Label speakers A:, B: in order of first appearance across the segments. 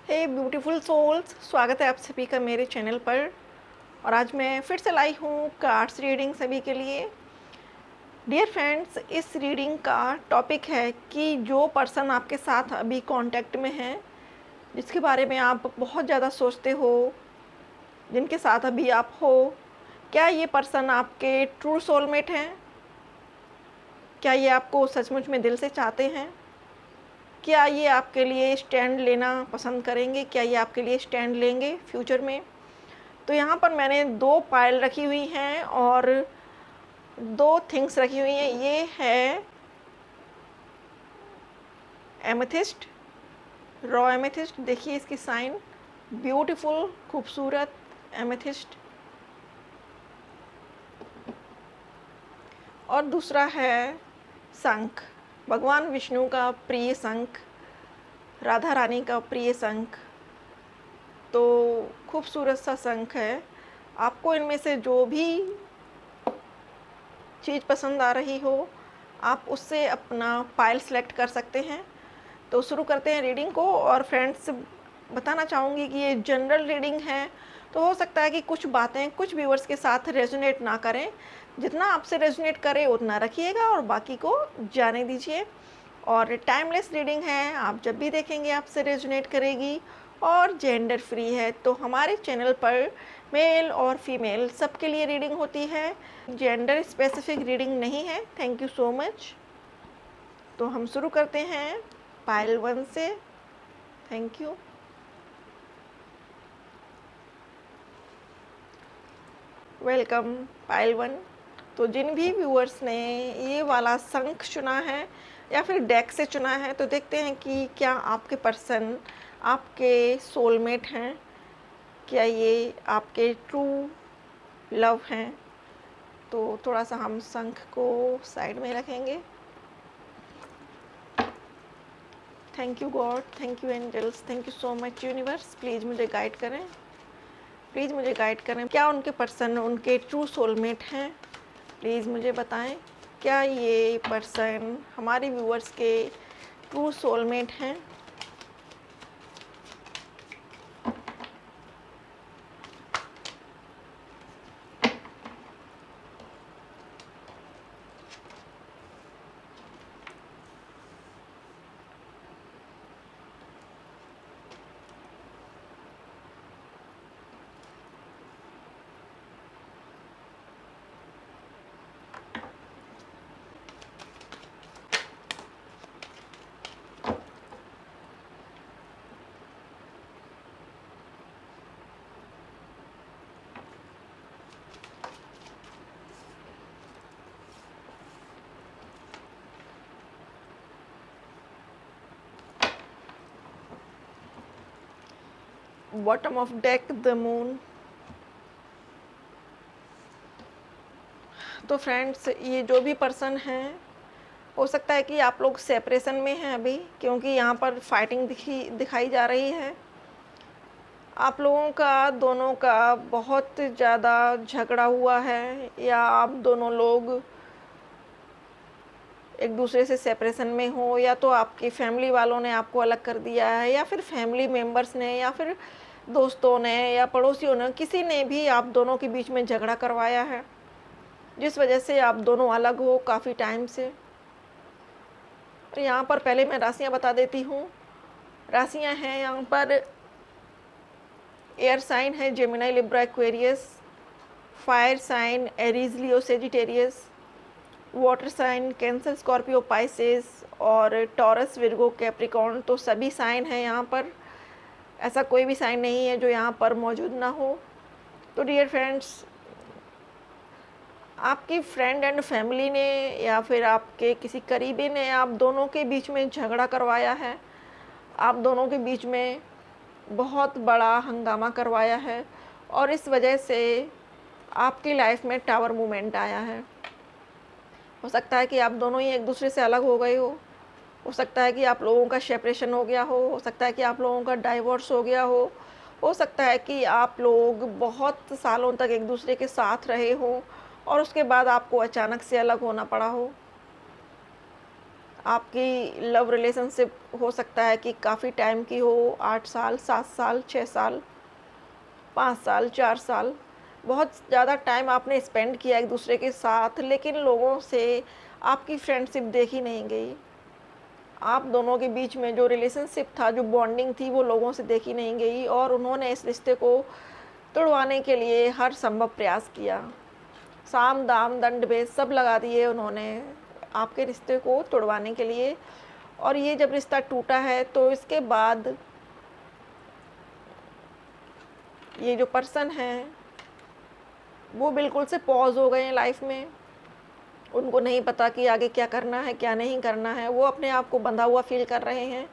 A: हे beautiful souls, स्वागत है आप सभी का मेरे चैनल पर। और आज मैं फिर से लाई हूँ कार्ड्स रीडिंग सभी के लिए। डियर फ्रेंड्स, इस रीडिंग का टॉपिक है कि जो पर्सन आपके साथ अभी कांटेक्ट में है, जिसके बारे में आप बहुत ज़्यादा सोचते हो, जिनके साथ अभी आप हो, क्या ये पर्सन आपके ट्रू सोलमेट हैं? क्या ये आपको सचमुच में दिल से चाहते हैं? क्या ये आपके लिए स्टैंड लेना पसंद करेंगे? क्या ये आपके लिए स्टैंड लेंगे फ्यूचर में? तो यहाँ पर मैंने 2 पायल रखी हुई हैं और 2 थिंग्स रखी हुई हैं। ये है एमेथिस्ट, रॉ एमेथिस्ट। देखिए इसकी साइन, ब्यूटीफुल खूबसूरत एमेथिस्ट। और दूसरा है शंख, भगवान विष्णु का प्रिय शंख, राधा रानी का प्रिय शंख। तो खूबसूरत सा शंख है। आपको इनमें से जो भी चीज़ पसंद आ रही हो, आप उससे अपना पायल सेलेक्ट कर सकते हैं। तो शुरू करते हैं रीडिंग को। और फ्रेंड्स, बताना चाहूँगी कि ये जनरल रीडिंग है, तो हो सकता है कि कुछ बातें कुछ व्यूअर्स के साथ रेजोनेट ना करें। जितना आपसे रेजोनेट करे उतना रखिएगा और बाकी को जाने दीजिए। और टाइमलेस रीडिंग है, आप जब भी देखेंगे आपसे रेजोनेट करेगी। और जेंडर फ्री है, तो हमारे चैनल पर मेल और फीमेल सबके लिए रीडिंग होती है, जेंडर स्पेसिफिक रीडिंग नहीं है। Thank you so much. तो हम शुरू करते हैं पायल 1 से। Thank you. वेलकम पायल 1। तो जिन भी व्यूअर्स ने ये वाला शंख चुना है या फिर डेक से चुना है, तो देखते हैं कि क्या आपके पर्सन आपके सोलमेट हैं, क्या ये आपके ट्रू लव हैं। तो थोड़ा सा हम शंख को साइड में रखेंगे। Thank you God, thank you angels, thank you so much universe. Please मुझे गाइड करें, प्लीज़ मुझे गाइड करें। क्या उनके पर्सन उनके ट्रू सोलमेट हैं? प्लीज़ मुझे बताएं, क्या ये पर्सन हमारे व्यूअर्स के ट्रू सोलमेट हैं? Bottom of deck the moon. तो फ्रेंड्स, ये जो भी पर्सन हैं, हो सकता है कि आप लोग सेपरेशन में हैं अभी, क्योंकि यहाँ पर फाइटिंग दिखाई जा रही है। आप लोगों का दोनों का बहुत ज़्यादा झगड़ा हुआ है, या आप दोनों लोग एक दूसरे से सेपरेशन में हो, या तो आपकी फैमिली वालों ने आपको अलग कर दिया है, या फिर फैमिली मेम्बर्स ने, या फिर दोस्तों ने, या पड़ोसियों ने, किसी ने भी आप दोनों के बीच में झगड़ा करवाया है, जिस वजह से आप दोनों अलग हो काफ़ी टाइम से। और यहाँ पर पहले मैं राशियाँ बता देती हूँ। राशियाँ हैं यहाँ पर, एयर साइन है Gemini Libra Aquarius, fire sign Aries Leo Sagittarius, water sign Cancer Scorpio Pisces, और टॉरस विर्गो कैप्रिकॉर्न। तो सभी साइन हैं यहाँ पर, ऐसा कोई भी साइन नहीं है जो यहाँ पर मौजूद ना हो। तो डियर फ्रेंड्स, आपकी फ्रेंड एंड फैमिली ने या फिर आपके किसी करीबी ने आप दोनों के बीच में झगड़ा करवाया है, आप दोनों के बीच में बहुत बड़ा हंगामा करवाया है, और इस वजह से आपकी लाइफ में टावर मूवमेंट आया है। हो सकता है कि आप दोनों ही एक दूसरे से अलग हो गए हो सकता है कि आप लोगों का सेपरेशन हो गया हो सकता है कि आप लोगों का डाइवोर्स हो गया हो सकता है कि आप लोग बहुत सालों तक एक दूसरे के साथ रहे हो और उसके बाद आपको अचानक से अलग होना पड़ा हो। आपकी लव रिलेशनशिप हो सकता है कि काफ़ी टाइम की हो, 8 साल, 7 साल, 6 साल, 5 साल, 4 साल। बहुत ज़्यादा टाइम आपने स्पेंड किया एक दूसरे के साथ, लेकिन लोगों से आपकी फ्रेंडशिप देखी नहीं गई। आप दोनों के बीच में जो रिलेशनशिप था, जो बॉन्डिंग थी, वो लोगों से देखी नहीं गई और उन्होंने इस रिश्ते को तुड़वाने के लिए हर संभव प्रयास किया। साम दाम दंड भेद सब लगा दिए उन्होंने आपके रिश्ते को तुड़वाने के लिए। और ये जब रिश्ता टूटा है तो इसके बाद ये जो पर्सन है वो बिल्कुल से पॉज हो गए हैं लाइफ में। उनको नहीं पता कि आगे क्या करना है, क्या नहीं करना है। वो अपने आप को बंधा हुआ फील कर रहे हैं,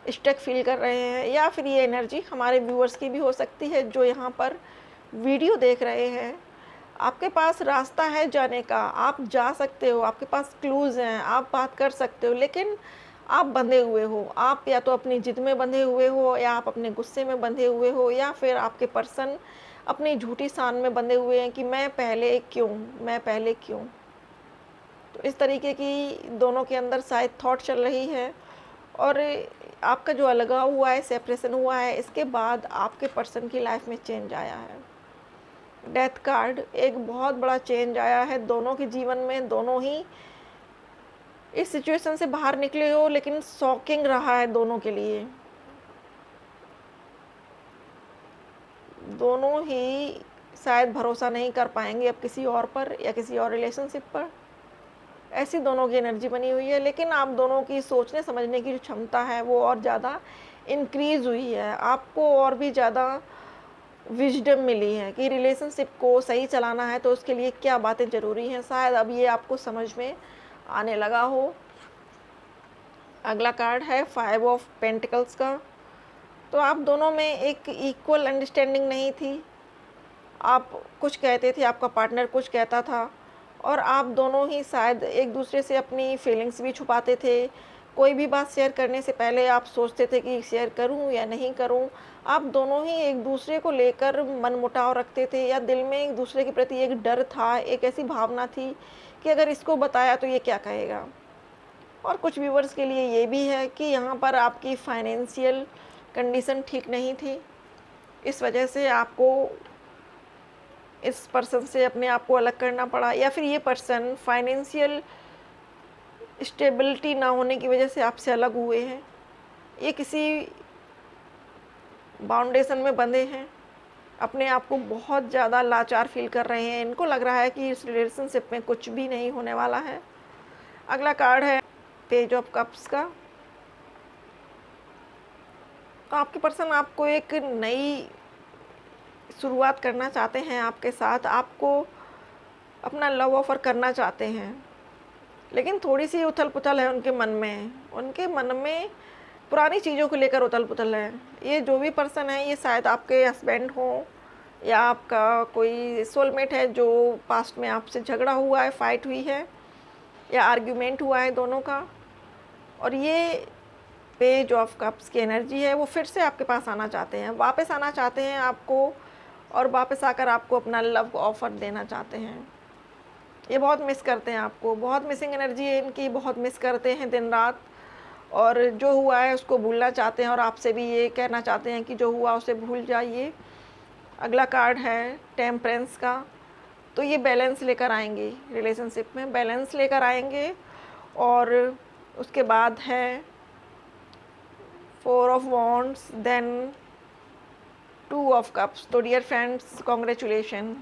A: स्टक फील कर रहे हैं। या फिर ये एनर्जी हमारे व्यूअर्स की भी हो सकती है जो यहाँ पर वीडियो देख रहे हैं। आपके पास रास्ता है जाने का, आप जा सकते हो, आपके पास क्लूज़ हैं, आप बात कर सकते हो, लेकिन आप बंधे हुए हो। आप या तो अपनी जिद में बंधे हुए हो, या आप अपने गुस्से में बंधे हुए हो, या फिर आपके पर्सन अपनी झूठी शान में बंधे हुए हैं कि मैं पहले क्यों, मैं पहले क्यों। तो इस तरीके की दोनों के अंदर शायद थॉट चल रही है। और आपका जो अलगाव हुआ है, सेपरेशन हुआ है, इसके बाद आपके पर्सन की लाइफ में चेंज आया है। डेथ कार्ड, एक बहुत बड़ा चेंज आया है दोनों के जीवन में। दोनों ही इस सिचुएशन से बाहर निकले हो, लेकिन शॉकिंग रहा है दोनों के लिए। दोनों ही शायद भरोसा नहीं कर पाएंगे अब किसी और पर या किसी और रिलेशनशिप पर। ऐसी दोनों की एनर्जी बनी हुई है। लेकिन आप दोनों की सोचने समझने की जो क्षमता है वो और ज़्यादा इंक्रीज़ हुई है। आपको और भी ज़्यादा विजडम मिली है कि रिलेशनशिप को सही चलाना है तो उसके लिए क्या बातें ज़रूरी हैं। शायद अब ये आपको समझ में आने लगा हो। अगला कार्ड है 5 ऑफ पेंटिकल्स का। तो आप दोनों में एक इक्वल अंडरस्टैंडिंग नहीं थी। आप कुछ कहते थे, आपका पार्टनर कुछ कहता था, और आप दोनों ही शायद एक दूसरे से अपनी फीलिंग्स भी छुपाते थे। कोई भी बात शेयर करने से पहले आप सोचते थे कि शेयर करूं या नहीं करूं। आप दोनों ही एक दूसरे को लेकर मनमुटाव रखते थे, या दिल में एक दूसरे के प्रति एक डर था, एक ऐसी भावना थी कि अगर इसको बताया तो ये क्या कहेगा। और कुछ व्यूवर्स के लिए ये भी है कि यहाँ पर आपकी फाइनेंशियल कंडीशन ठीक नहीं थी। इस वजह से आपको इस पर्सन से अपने आप को अलग करना पड़ा, या फिर ये पर्सन फाइनेंशियल स्टेबिलिटी ना होने की वजह से आपसे अलग हुए हैं। ये किसी बाउंडेशन में बंधे हैं, अपने आप को बहुत ज़्यादा लाचार फील कर रहे हैं। इनको लग रहा है कि इस रिलेशनशिप में कुछ भी नहीं होने वाला है। अगला कार्ड है पेज ऑफ कप्स का। तो आपके पर्सन आपको एक नई शुरुआत करना चाहते हैं आपके साथ, आपको अपना लव ऑफ़र करना चाहते हैं, लेकिन थोड़ी सी उथल पुथल है उनके मन में। उनके मन में पुरानी चीज़ों को लेकर उथल पुथल है। ये जो भी पर्सन है, ये शायद आपके हस्बैंड हो, या आपका कोई सोलमेट है जो पास्ट में आपसे झगड़ा हुआ है, फाइट हुई है, या आर्ग्यूमेंट हुआ है दोनों का। और ये पेज ऑफ कप्स की एनर्जी है, वो फिर से आपके पास आना चाहते हैं, वापस आना चाहते हैं आपको, और वापस आकर आपको अपना लव ऑफ़र देना चाहते हैं। ये बहुत मिस करते हैं आपको, बहुत मिसिंग एनर्जी है इनकी, बहुत मिस करते हैं दिन रात। और जो हुआ है उसको भूलना चाहते हैं, और आपसे भी ये कहना चाहते हैं कि जो हुआ उसे भूल जाइए। अगला कार्ड है टेम्परेंस का। तो ये बैलेंस लेकर आएंगे, रिलेशनशिप में बैलेंस लेकर आएंगे। और उसके बाद है 4 of wands, then 2 of cups. तो डियर फ्रेंड्स, कॉन्ग्रेचुलेशन।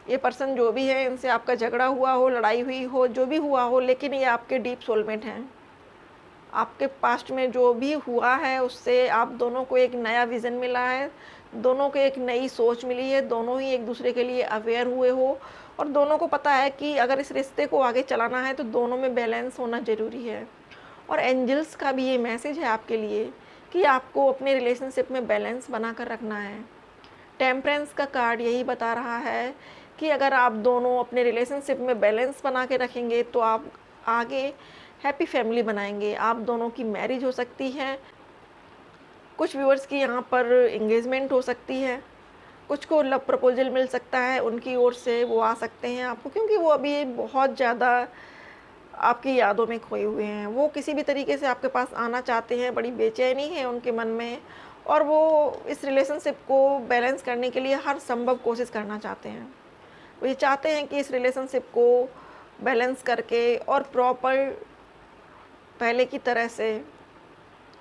A: ये पर्सन जो भी है, इनसे आपका झगड़ा हुआ हो, लड़ाई हुई हो, जो भी हुआ हो, लेकिन ये आपके डीप सोलमेट हैं। आपके पास्ट में जो भी हुआ है उससे आप दोनों को एक नया विज़न मिला है, दोनों को एक नई सोच मिली है, दोनों ही एक दूसरे के लिए अवेयर हुए हो, और दोनों को पता है कि अगर इस रिश्ते को आगे चलाना है तो दोनों में बैलेंस होना ज़रूरी है। और एंजल्स का भी ये मैसेज है आपके लिए कि आपको अपने रिलेशनशिप में बैलेंस बना कर रखना है। टेम्परेंस का कार्ड यही बता रहा है कि अगर आप दोनों अपने रिलेशनशिप में बैलेंस बना के रखेंगे तो आप आगे हैप्पी फैमिली बनाएंगे। आप दोनों की मैरिज हो सकती है, कुछ व्यूअर्स की यहाँ पर एंगेजमेंट हो सकती है, कुछ को लव प्रपोजल मिल सकता है उनकी ओर से, वो आ सकते हैं आपको, क्योंकि वो अभी बहुत ज़्यादा आपकी यादों में खोए हुए हैं। वो किसी भी तरीके से आपके पास आना चाहते हैं, बड़ी बेचैनी है उनके मन में और वो इस रिलेशनशिप को बैलेंस करने के लिए हर संभव कोशिश करना चाहते हैं। वो ये चाहते हैं कि इस रिलेशनशिप को बैलेंस करके और प्रॉपर पहले की तरह से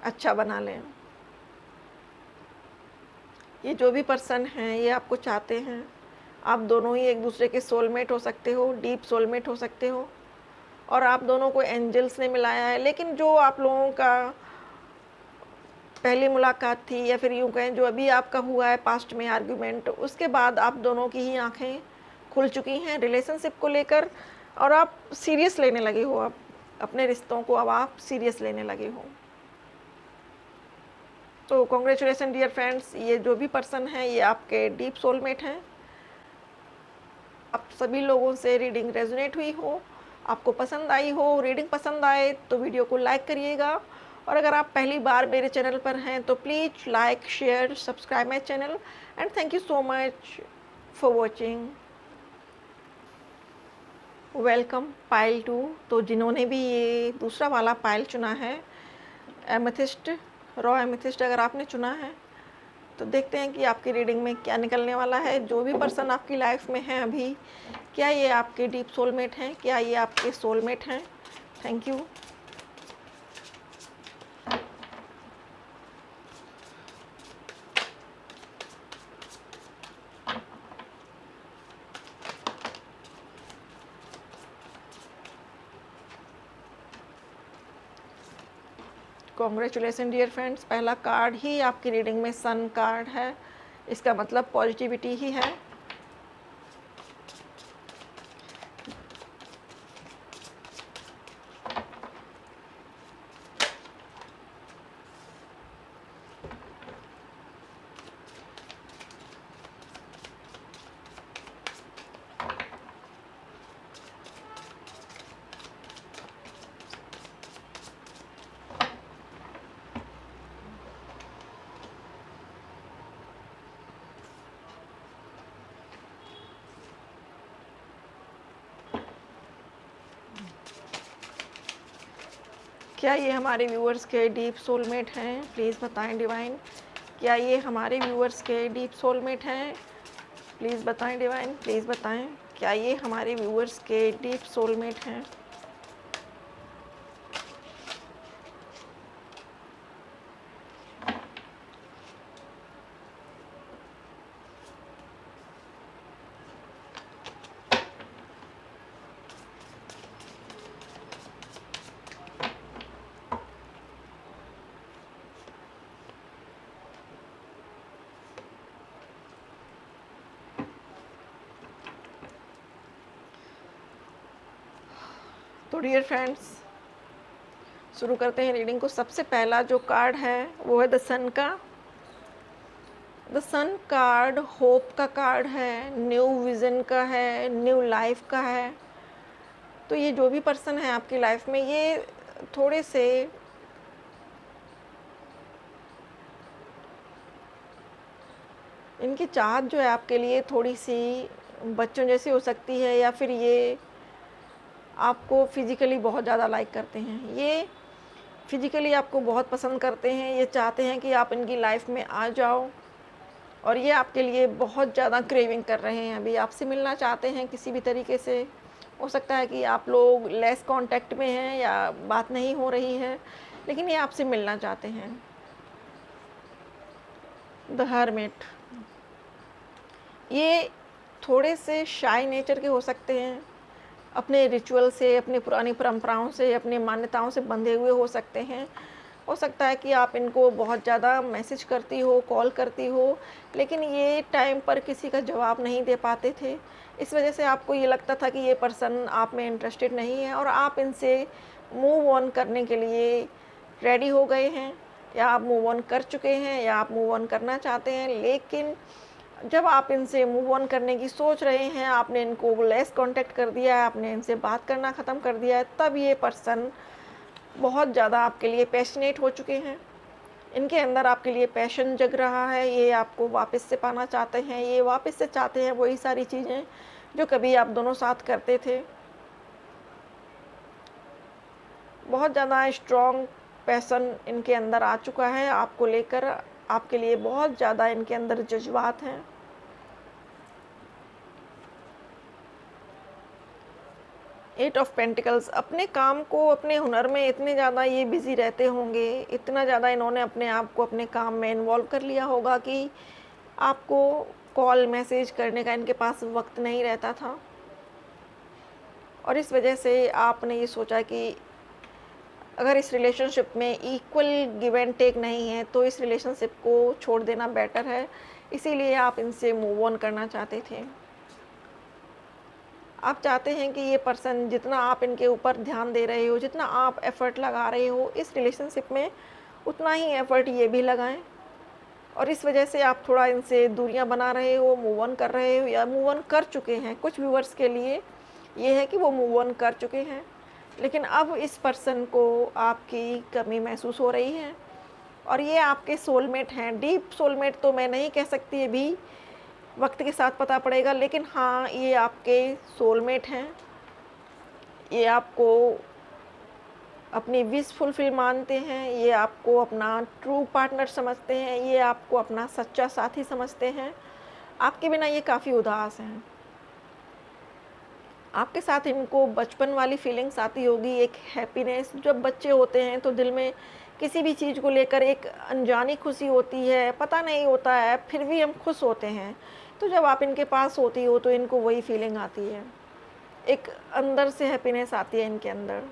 A: अच्छा बना लें। ये जो भी पर्सन हैं ये आपको चाहते हैं। आप दोनों ही एक दूसरे के सोलमेट हो सकते हो, डीप सोलमेट हो सकते हो और आप दोनों को एंजल्स ने मिलाया है। लेकिन जो आप लोगों का पहली मुलाकात थी या फिर यूँ कहें जो अभी आपका हुआ है पास्ट में आर्ग्यूमेंट, उसके बाद आप दोनों की ही आँखें खुल चुकी हैं रिलेशनशिप को लेकर और आप सीरियस लेने लगे हो। अब अपने रिश्तों को अब आप सीरियस लेने लगे हो। तो कॉन्ग्रेचुलेसन डियर फ्रेंड्स, ये जो भी पर्सन है ये आपके डीप सोलमेट हैं। आप सभी लोगों से रीडिंग रेजोनेट हुई हो, आपको पसंद आई हो, रीडिंग पसंद आए तो वीडियो को लाइक करिएगा और अगर आप पहली बार मेरे चैनल पर हैं तो please like, share, subscribe my channel and thank you so much for watching. Welcome pile 2। तो जिन्होंने भी ये दूसरा वाला पाइल चुना है, एमेथिस्ट, रॉ एमेथिस्ट अगर आपने चुना है तो देखते हैं कि आपकी रीडिंग में क्या निकलने वाला है। जो भी पर्सन आपकी लाइफ में है अभी, क्या ये आपके डीप सोलमेट हैं, क्या ये आपके सोलमेट हैं? Thank you. Congratulation dear friends, पहला कार्ड ही आपकी रीडिंग में सन कार्ड है। इसका मतलब पॉजिटिविटी ही है। क्या ये हमारे व्यूअर्स के डीप सोलमेट हैं? प्लीज़ बताएं डिवाइन। क्या ये हमारे व्यूअर्स के डीप सोलमेट हैं? प्लीज़ बताएं डिवाइन, प्लीज़ बताएं। क्या ये हमारे व्यूअर्स के डीप सोलमेट हैं? तो डियर फ्रेंड्स, शुरू करते हैं रीडिंग को। सबसे पहला जो कार्ड है वो है द सन का। द सन कार्ड होप का कार्ड है, न्यू विज़न का है, न्यू लाइफ का है। तो ये जो भी पर्सन है आपकी लाइफ में, ये थोड़े से इनकी चाहत जो है आपके लिए थोड़ी सी बच्चों जैसी हो सकती है या फिर ये आपको फिज़िकली बहुत ज़्यादा लाइक करते हैं। ये फिज़िकली आपको बहुत पसंद करते हैं। ये चाहते हैं कि आप इनकी लाइफ में आ जाओ और ये आपके लिए बहुत ज़्यादा क्रेविंग कर रहे हैं। अभी आपसे मिलना चाहते हैं किसी भी तरीके से। हो सकता है कि आप लोग लेस कांटेक्ट में हैं या बात नहीं हो रही है, लेकिन ये आपसे मिलना चाहते हैं। द हर्मिट, ये थोड़े से शाय नेचर के हो सकते हैं। अपने रिचुअल से, अपनी पुरानी परंपराओं से, अपनी मान्यताओं से बंधे हुए हो सकते हैं। हो सकता है कि आप इनको बहुत ज़्यादा मैसेज करती हो, कॉल करती हो, लेकिन ये टाइम पर किसी का जवाब नहीं दे पाते थे। इस वजह से आपको ये लगता था कि ये पर्सन आप में इंटरेस्टेड नहीं है और आप इनसे मूव ऑन करने के लिए रेडी हो गए हैं, या आप मूव ऑन कर चुके हैं, या आप मूव ऑन करना चाहते हैं। लेकिन जब आप इनसे मूव ऑन करने की सोच रहे हैं, आपने इनको लेस कांटेक्ट कर दिया है, आपने इनसे बात करना ख़त्म कर दिया है, तब ये पर्सन बहुत ज़्यादा आपके लिए पैशनेट हो चुके हैं। इनके अंदर आपके लिए पैशन जग रहा है। ये आपको वापस से पाना चाहते हैं। ये वापस से चाहते हैं वही सारी चीज़ें जो कभी आप दोनों साथ करते थे। बहुत ज़्यादा स्ट्रॉन्ग पैशन इनके अंदर आ चुका है आपको लेकर, आपके लिए बहुत ज़्यादा इनके अंदर जज्बात हैं। एट ऑफ पेंटिकल्स, अपने काम को, अपने हुनर में इतने ज़्यादा ये बिज़ी रहते होंगे, इतना ज़्यादा इन्होंने अपने आप को अपने काम में इन्वॉल्व कर लिया होगा कि आपको कॉल मैसेज करने का इनके पास वक्त नहीं रहता था। और इस वजह से आपने ये सोचा कि अगर इस रिलेशनशिप में इक्वल गिव एंड टेक नहीं है तो इस रिलेशनशिप को छोड़ देना बेटर है, इसीलिए आप इनसे मूव ऑन करना चाहते थे। आप चाहते हैं कि ये पर्सन, जितना आप इनके ऊपर ध्यान दे रहे हो, जितना आप एफ़र्ट लगा रहे हो इस रिलेशनशिप में, उतना ही एफ़र्ट ये भी लगाएं। और इस वजह से आप थोड़ा इनसे दूरियां बना रहे हो, मूव ऑन कर रहे हो या मूव ऑन कर चुके हैं। कुछ व्यूअर्स के लिए ये है कि वो मूव ऑन कर चुके हैं, लेकिन अब इस पर्सन को आपकी कमी महसूस हो रही है। और ये आपके सोलमेट हैं। डीप सोलमेट तो मैं नहीं कह सकती, अभी वक्त के साथ पता पड़ेगा, लेकिन हाँ, ये आपके सोलमेट हैं। ये आपको अपनी विश फुलफिल मानते हैं, ये आपको अपना ट्रू पार्टनर समझते हैं, ये आपको अपना सच्चा साथी समझते हैं। आपके बिना ये काफ़ी उदास हैं। आपके साथ इनको बचपन वाली फीलिंग्स आती होगी, एक हैप्पीनेस। जब बच्चे होते हैं तो दिल में किसी भी चीज़ को लेकर एक अनजानी खुशी होती है, पता नहीं होता है, फिर भी हम खुश होते हैं। तो जब आप इनके पास होती हो तो इनको वही फीलिंग आती है, एक अंदर से हैप्पीनेस आती है इनके अंदर।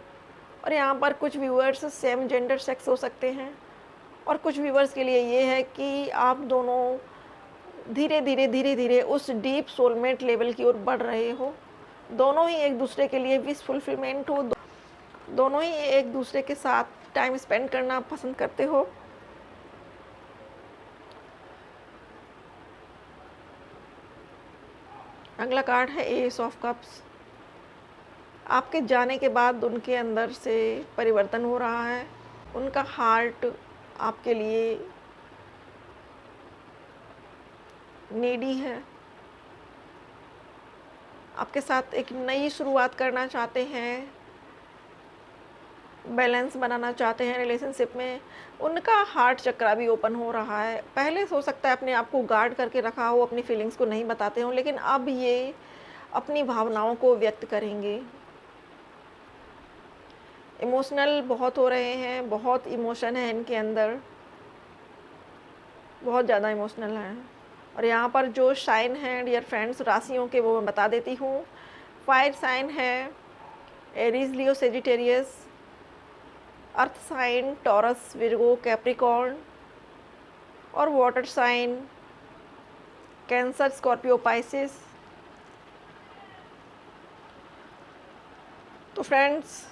A: और यहाँ पर कुछ व्यूअर्स सेम जेंडर सेक्स हो सकते हैं, और कुछ व्यूअर्स के लिए ये है कि आप दोनों धीरे धीरे उस डीप सोलमेट लेवल की ओर बढ़ रहे हो। दोनों ही एक दूसरे के लिए विश फुलफिलमेंट हो, दोनों ही एक दूसरे के साथ टाइम स्पेंड करना पसंद करते हो। अगला कार्ड है एस ऑफ कप्स। आपके जाने के बाद उनके अंदर से परिवर्तन हो रहा है। उनका हार्ट आपके लिए नीडी है, आपके साथ एक नई शुरुआत करना चाहते हैं, बैलेंस बनाना चाहते हैं रिलेशनशिप में। उनका हार्ट चक्रा भी ओपन हो रहा है। पहले हो सकता है अपने आप को गार्ड करके रखा हो, अपनी फीलिंग्स को नहीं बताते हो, लेकिन अब ये अपनी भावनाओं को व्यक्त करेंगे। इमोशनल बहुत हो रहे हैं, बहुत इमोशन है इनके अंदर, बहुत ज़्यादा इमोशनल हैं। और यहाँ पर जो साइन है डियर फ्रेंड्स राशियों के, वो मैं बता देती हूँ। फायर साइन है Aries, Leo, Sagittarius. Earth sign Taurus, Virgo, Capricorn. और water sign Cancer, Scorpio, Pisces. तो फ्रेंड्स,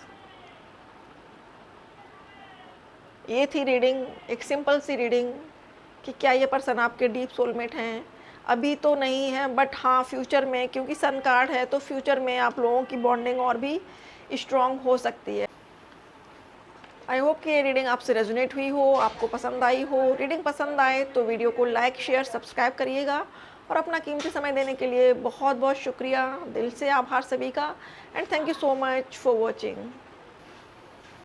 A: ये थी रीडिंग, एक सिंपल सी रीडिंग कि क्या ये पर्सन आपके डीप सोलमेट हैं। अभी तो नहीं है, बट हाँ फ्यूचर में, क्योंकि सन कार्ड है तो फ्यूचर में आप लोगों की बॉन्डिंग और भी स्ट्रॉन्ग हो सकती है। आई होप कि ये रीडिंग आपसे रेजोनेट हुई हो, आपको पसंद आई हो। रीडिंग पसंद आए तो वीडियो को लाइक, शेयर, सब्सक्राइब करिएगा। और अपना कीमती समय देने के लिए बहुत बहुत शुक्रिया, दिल से आभार सभी का। And thank you so much for watching.